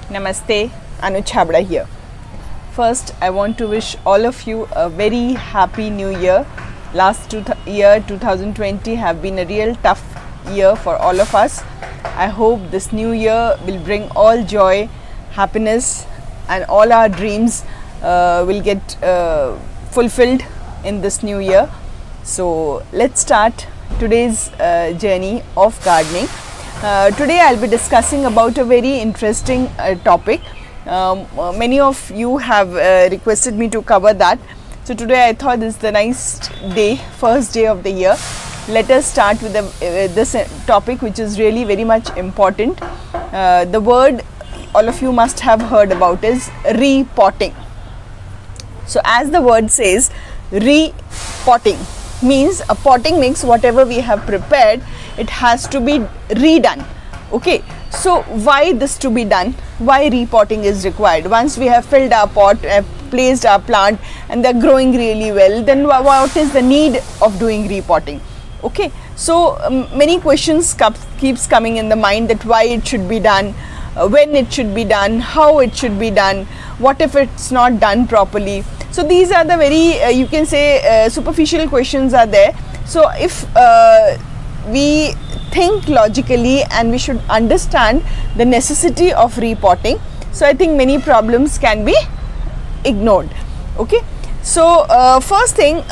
Namaste, Anuj Habda here. First, I want to wish all of you a very happy new year. Year 2020 have been a real tough year for all of us. I hope this new year will bring all joy, happiness and all our dreams will get fulfilled in this new year. So let's start today's journey of gardening. Today I'll be discussing about a very interesting topic. Many of you have requested me to cover that. So today I thought this is the nice day, first day of the year. Let us start with this topic, which is really very much important. The word all of you must have heard about is repotting. So as the word says, repotting means a potting mix, whatever we have prepared, it has to be redone. Okay, so why this to be done? Why repotting is required? Once we have filled our pot, placed our plant and they're growing really well, then what is the need of doing repotting? Okay, so many questions keeps coming in the mind, that why it should be done, when it should be done, how it should be done, what if it's not done properly. So these are the very you can say superficial questions are there. So if we think logically and we should understand the necessity of repotting, so I think many problems can be ignored. Okay, so first thing,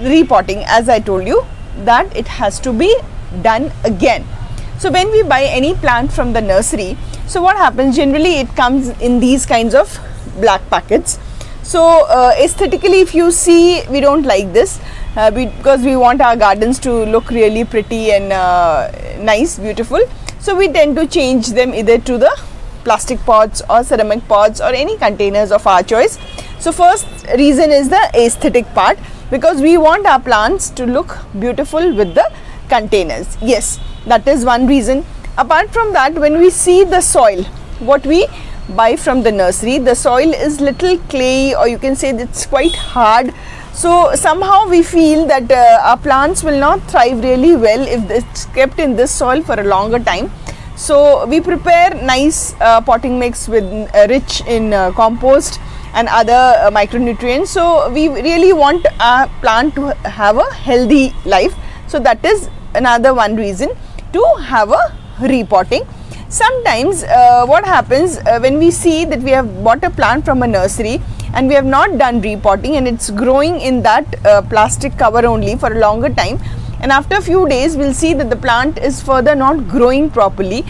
repotting, as I told you, that it has to be done again. So when we buy any plant from the nursery, so what happens, generally it comes in these kinds of black packets. So aesthetically, if you see, we don't like this because we want our gardens to look really pretty and nice, beautiful. So we tend to change them either to the plastic pots or ceramic pots or any containers of our choice. So first reason is the aesthetic part, because we want our plants to look beautiful with the containers. Yes, that is one reason. Apart from that, when we see the soil, what we buy from the nursery, the soil is little clay, or you can say it's quite hard. So somehow we feel that our plants will not thrive really well if it's kept in this soil for a longer time. So we prepare nice potting mix with rich in compost and other micronutrients. So we really want our plant to have a healthy life. So that is another one reason to have a repotting. Sometimes what happens when we see that we have bought a plant from a nursery and we have not done repotting and it's growing in that plastic cover only for a longer time, and after a few days we'll see that the plant is further not growing properly.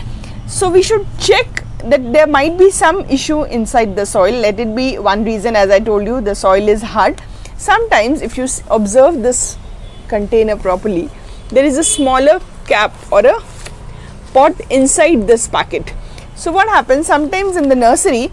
So we should check that there might be some issue inside the soil. Let it be one reason, as I told you, the soil is hard. Sometimes if you observe this container properly, there is a smaller cap or a pot inside this packet. So what happens, sometimes in the nursery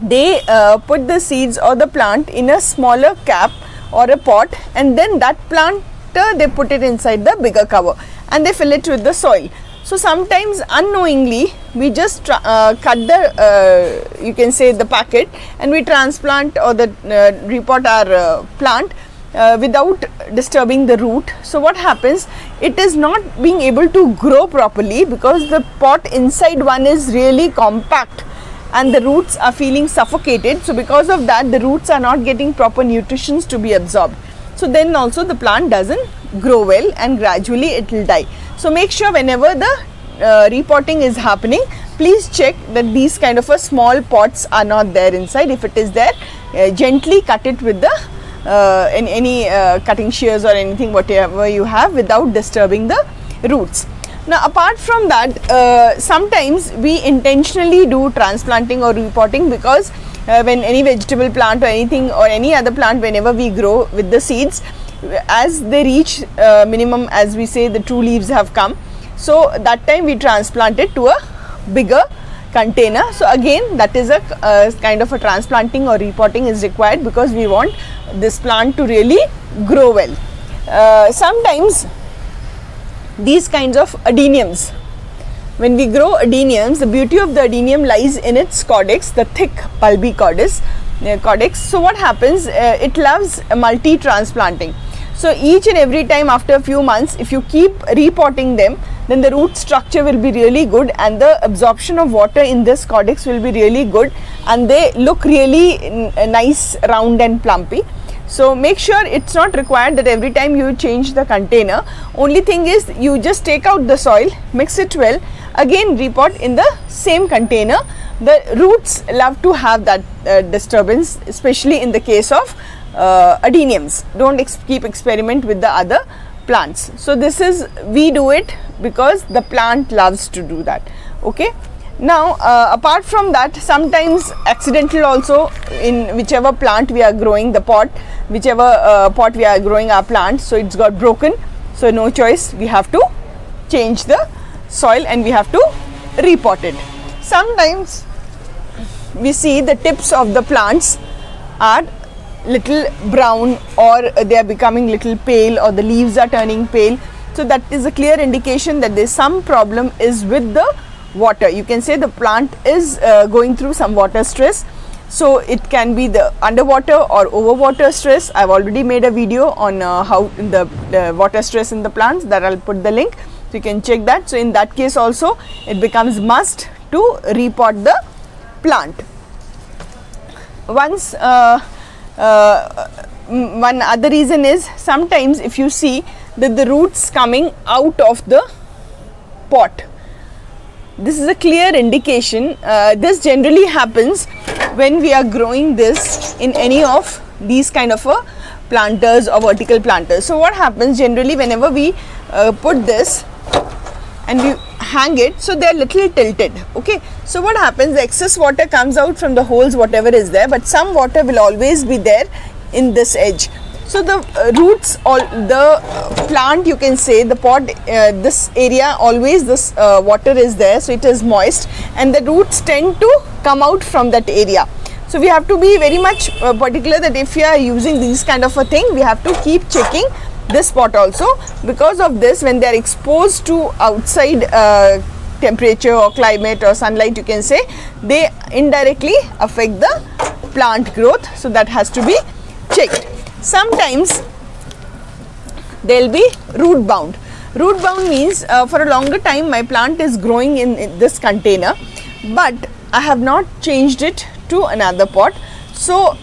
they put the seeds or the plant in a smaller cap or a pot, and then that plant they put it inside the bigger cover and they fill it with the soil. So sometimes unknowingly we just cut the you can say the packet and we transplant or the repot our plant without disturbing the root. So what happens, it is not being able to grow properly because the pot inside one is really compact and the roots are feeling suffocated. So because of that, the roots are not getting proper nutrition to be absorbed. So then also the plant doesn't grow well and gradually it will die. So make sure whenever the repotting is happening, please check that these kind of small pots are not there inside. If it is there, gently cut it with the any cutting shears or anything, whatever you have, without disturbing the roots. Now apart from that, sometimes we intentionally do transplanting or repotting, because when any vegetable plant or anything or any other plant, whenever we grow with the seeds, as they reach minimum, as we say, the true leaves have come, so that time we transplant it to a bigger container. So again, that is a kind of a transplanting or repotting is required, because we want this plant to really grow well. Sometimes these kinds of adeniums, when we grow adeniums, the beauty of the adenium lies in its caudex, the thick bulby caudex. So what happens, it loves multi transplanting. So each and every time after a few months, if you keep repotting them, then the root structure will be really good and the absorption of water in this caudex will be really good, and they look really nice, round and plumpy. So make sure it's not required that every time you change the container. Only thing is, you just take out the soil, mix it well, again repot in the same container. The roots love to have that disturbance, especially in the case of adeniums. Don't keep experiment with the other plants. So this is, we do it because the plant loves to do that. Okay. Now apart from that, sometimes accidental also in whichever plant we are growing, the pot, whichever pot we are growing our plant, so it's got broken, so no choice, we have to change the soil and we have to repot it. Sometimes we see the tips of the plants are little brown, or they are becoming little pale, or the leaves are turning pale. So that is a clear indication that there is some problem is with the water. You can say the plant is going through some water stress. So it can be the underwater or overwater stress. I've already made a video on how the water stress in the plants, that I'll put the link, so you can check that. So in that case also, it becomes must to repot the plant. Once one other reason is, sometimes if you see that the roots coming out of the pot, this is a clear indication. This generally happens when we are growing this in any of these kind of planters or vertical planters. So what happens generally, whenever we put this and we hang it, so they are little tilted. Okay, so what happens, the excess water comes out from the holes, whatever is there, but some water will always be there in this edge. So the roots, the plant, you can say the pot, this area, always this water is there, so it is moist, and the roots tend to come out from that area. So we have to be very much particular that if you are using this kind of a thing, we have to keep checking this pot also. Because of this, when they are exposed to outside temperature or climate or sunlight, you can say, they indirectly affect the plant growth. So that has to be checked. Sometimes they will be root bound. Root bound means for a longer time my plant is growing in this container, but I have not changed it to another pot. So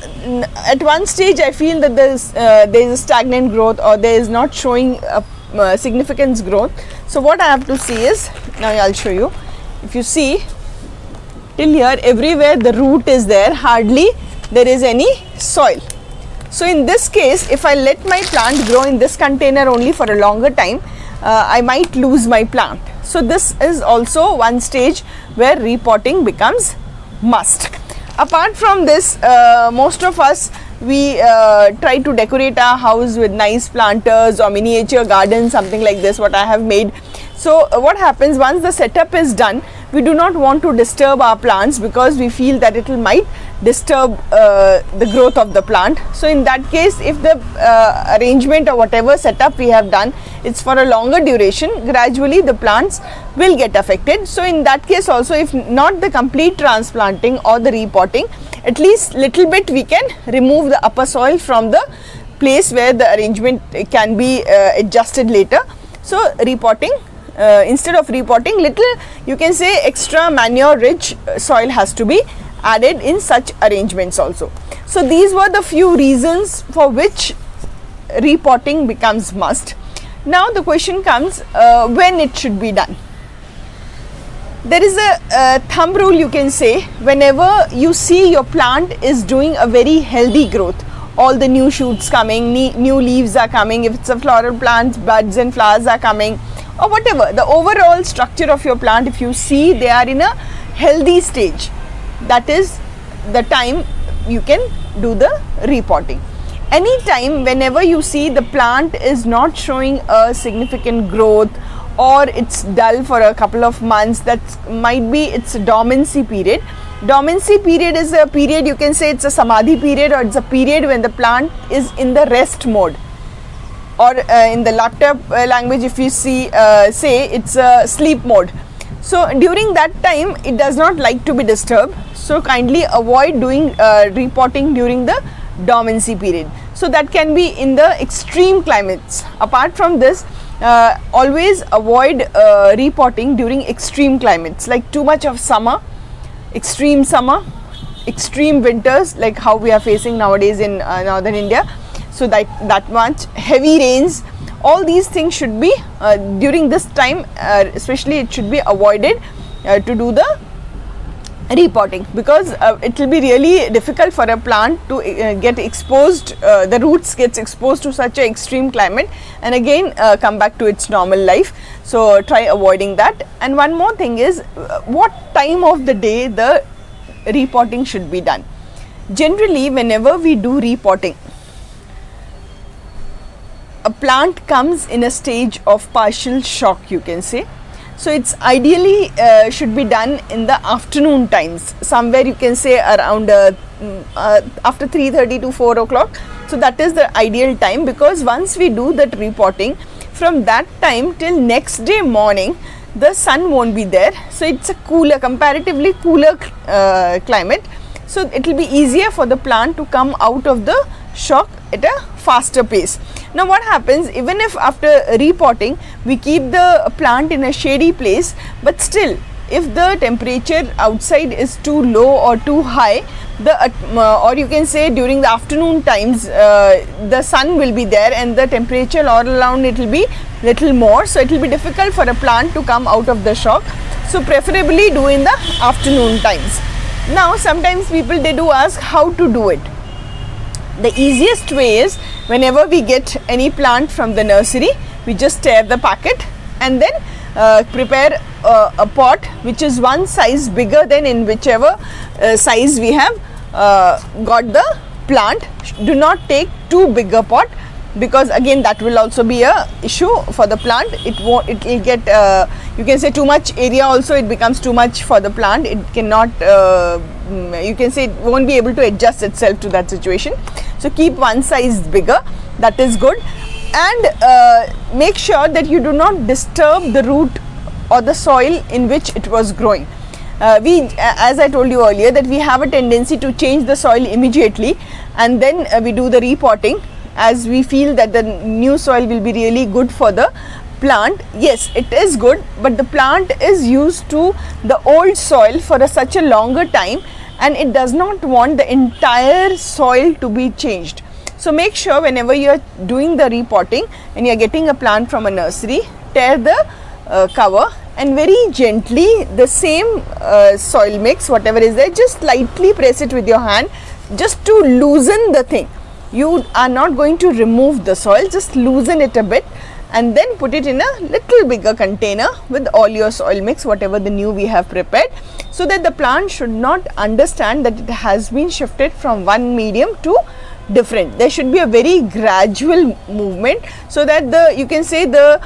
at one stage I feel that there is a stagnant growth, or there is not showing significant growth. So what I have to see is, now I'll show you. If you see till here, everywhere the root is there, hardly there is any soil. So in this case, if I let my plant grow in this container only for a longer time, I might lose my plant. So this is also one stage where repotting becomes must. Apart from this, most of us, we try to decorate our house with nice planters or miniature gardens, something like this, what I have made. So what happens, once the setup is done, we do not want to disturb our plants because we feel that it might disturb the growth of the plant. So in that case, if the arrangement or whatever setup we have done, it's for a longer duration, gradually the plants will get affected. So in that case also, if not the complete transplanting or the repotting, at least little bit we can remove the upper soil from the place where the arrangement can be adjusted later. So repotting, instead of repotting, little, you can say, extra manure rich soil has to be added in such arrangements also. So these were the few reasons for which repotting becomes must. Now the question comes, when it should be done. There is a thumb rule, you can say, whenever you see your plant is doing a very healthy growth, all the new shoots coming, new leaves are coming, if it's a floral plant, buds and flowers are coming, or whatever, the overall structure of your plant, if you see they are in a healthy stage, that is the time you can do the repotting. Anytime whenever you see the plant is not showing a significant growth, or it's dull for a couple of months, that might be its dormancy period. Dormancy period is a period, you can say it's a samadhi period, or it's a period when the plant is in the rest mode, or in the laptop language, if you see, say it's a sleep mode. So during that time it does not like to be disturbed, so kindly avoid doing repotting during the dormancy period. So that can be in the extreme climates. Apart from this, always avoid repotting during extreme climates, like too much of summer, extreme winters, like how we are facing nowadays in northern India. So that much heavy rains, all these things should be during this time, especially it should be avoided to do the repotting, because it will be really difficult for a plant to get exposed, the roots gets exposed to such an extreme climate and again come back to its normal life. So try avoiding that. And one more thing is what time of the day the repotting should be done. Generally, whenever we do repotting, a plant comes in a stage of partial shock, you can say. So it's ideally should be done in the afternoon times, somewhere you can say around after 3:30 to 4 o'clock. So that is the ideal time, because once we do that repotting, from that time till next day morning, the sun won't be there. So it's a cooler, comparatively cooler climate. So it will be easier for the plant to come out of the shock at a faster pace. Now what happens, even if after repotting we keep the plant in a shady place, but still if the temperature outside is too low or too high, or you can say during the afternoon times the sun will be there and the temperature all around it will be little more, so it will be difficult for a plant to come out of the shock. So preferably do in the afternoon times. Now sometimes people, they do ask how to do it. The easiest way is, whenever we get any plant from the nursery, we just tear the packet and then prepare a pot which is one size bigger than in whichever size we have got the plant. Do not take too big a pot, because again that will also be a issue for the plant. It will get you can say too much area, also it becomes too much for the plant. It cannot you can say it won't be able to adjust itself to that situation. So keep one size bigger, that is good. And make sure that you do not disturb the root or the soil in which it was growing. As I told you earlier, that we have a tendency to change the soil immediately and then we do the repotting, as we feel that the new soil will be really good for the plant. Yes, it is good, but the plant is used to the old soil for such a longer time and it does not want the entire soil to be changed. So make sure whenever you are doing the repotting and you are getting a plant from a nursery, tear the cover and very gently the same soil mix, whatever is there, just lightly press it with your hand just to loosen the thing. You are not going to remove the soil, just loosen it a bit and then put it in a little bigger container with all your soil mix, whatever the new we have prepared, so that the plant should not understand that it has been shifted from one medium to different. There should be a very gradual movement, so that the, you can say, the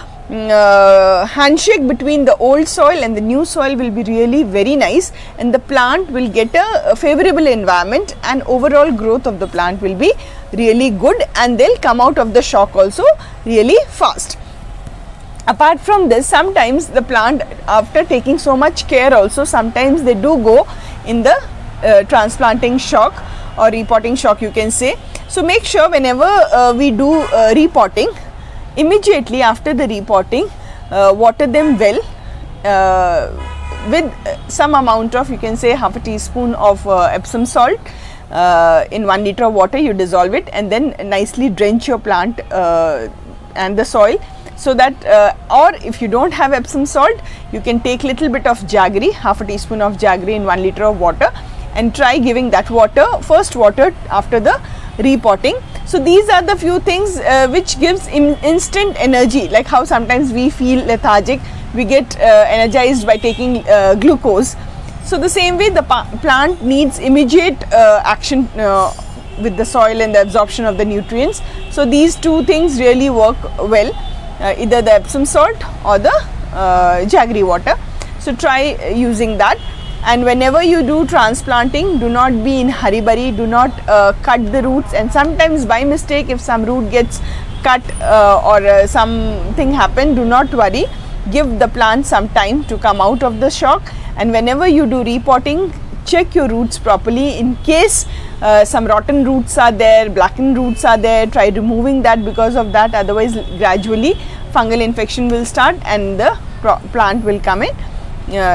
handshake between the old soil and the new soil will be really very nice, and the plant will get a favorable environment and overall growth of the plant will be really good, and they'll come out of the shock also really fast. Apart from this, sometimes the plant, after taking so much care also, sometimes they do go in the transplanting shock or repotting shock, you can say. So make sure whenever we do repotting, immediately after the repotting, water them well with some amount of, you can say, half a teaspoon of Epsom salt. In 1 liter of water you dissolve it and then nicely drench your plant and the soil, so that or if you don't have Epsom salt, you can take little bit of jaggery, half a teaspoon of jaggery in 1 liter of water, and try giving that water, first water after the repotting. So these are the few things which gives instant energy, like how sometimes we feel lethargic, we get energized by taking glucose. So the same way the plant needs immediate action with the soil and the absorption of the nutrients. So these two things really work well, either the Epsom salt or the jaggery water. So try using that. And whenever you do transplanting, do not be in hurry-burry, do not cut the roots, and sometimes by mistake if some root gets cut or something happen, do not worry, give the plant some time to come out of the shock. And whenever you do repotting, check your roots properly. In case some rotten roots are there, blackened roots are there, try removing that because of that, otherwise gradually fungal infection will start and the plant will come in,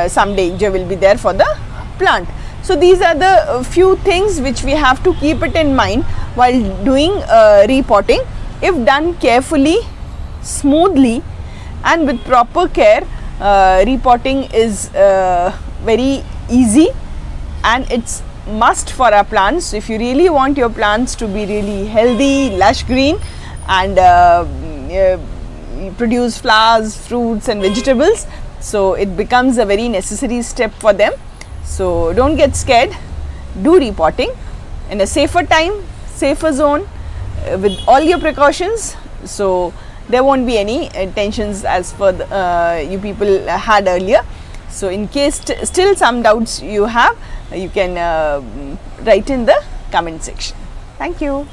some danger will be there for the plant. So these are the few things which we have to keep it in mind while doing repotting. If done carefully, smoothly and with proper care, repotting is very easy and it's must for our plants. If you really want your plants to be really healthy, lush green and produce flowers, fruits and vegetables, so it becomes a very necessary step for them. So don't get scared, do repotting in a safer time, safer zone, with all your precautions, so there won't be any tensions as per the, you people had earlier. So in case still some doubts you have, you can write in the comment section. Thank you.